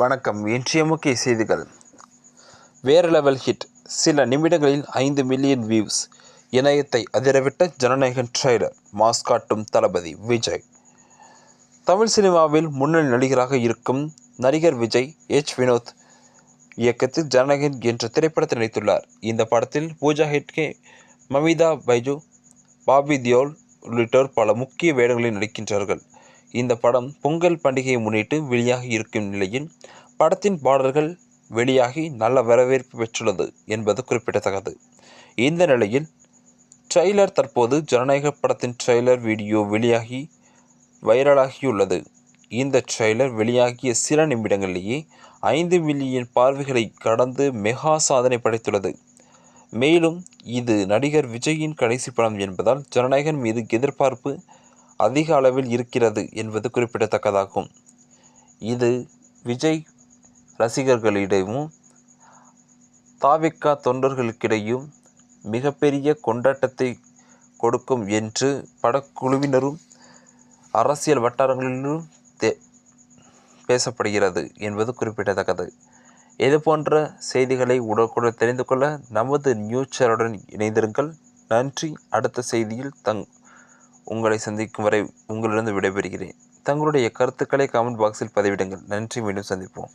வணக்கம். இன்றைய முக்கிய செய்திகள். வேற லெவல் ஹிட், சில நிமிடங்களில் 5 மில்லியன் வியூஸ். இணையத்தை அதிரவிட்ட ஜனநாயகன் ட்ரெய்லர், மாஸ் காட்டும் தளபதி விஜய். தமிழ் சினிமாவில் முன்னணி நடிகராக இருக்கும் நடிகர் விஜய் வினோத் இயக்கத்தில் ஜனநாயகன் என்ற திரைப்படத்தில் நடித்துள்ளார். இந்த படத்தில் பூஜா ஹெட்கே, மமிதா பைஜு, பாபி தியோல் உள்ளிட்டோர் பல முக்கிய வேடங்களில் நடிக்கின்றார்கள். இந்த படம் பொங்கல் பண்டிகையை முன்னிட்டு வெளியாகி இருக்கும் நிலையில் படத்தின் பாடல்கள் வெளியாகி நல்ல வரவேற்பு பெற்றுள்ளது என்பது குறிப்பிடத்தக்கது. இந்த நிலையில் ட்ரெய்லர் தற்போது ஜனநாயக படத்தின் ட்ரெய்லர் வீடியோ வெளியாகி வைரலாகியுள்ளது. இந்த ட்ரெய்லர் வெளியாகிய சில நிமிடங்களிலேயே 5 மில்லியன் பார்வைகளை கடந்து மெகா சாதனை படைத்துள்ளது. மேலும் இது நடிகர் விஜயின் கடைசி படம் என்பதால் ஜனநாயகன் மீது எதிர்பார்ப்பு அதிக அளவில் இருக்கிறது என்பது குறிப்பிடத்தக்கதாகும். இது விஜய் ரசிகர்களிடையும் தாவேகா தொண்டர்களுக்கிடையும் மிகப்பெரிய கொண்டாட்டத்தை கொடுக்கும் என்று படக்குழுவினரும் அரசியல் வட்டாரங்களிலும் பேசப்படுகிறது என்பது குறிப்பிடத்தக்கது. இதுபோன்ற செய்திகளை உடனுக்குடன் தெரிந்து கொள்ள நமது நியூஸ் சேனலுடன் இணைந்திருங்கள். நன்றி. அடுத்த செய்தியில் உங்களை சந்திக்கும் வரை உங்களிடம் விடைபெறுகிறேன். தங்களுடைய கருத்துக்களை கமெண்ட் பாக்ஸில் பதிவிடுங்கள். நன்றி. மீண்டும் சந்திப்போம்.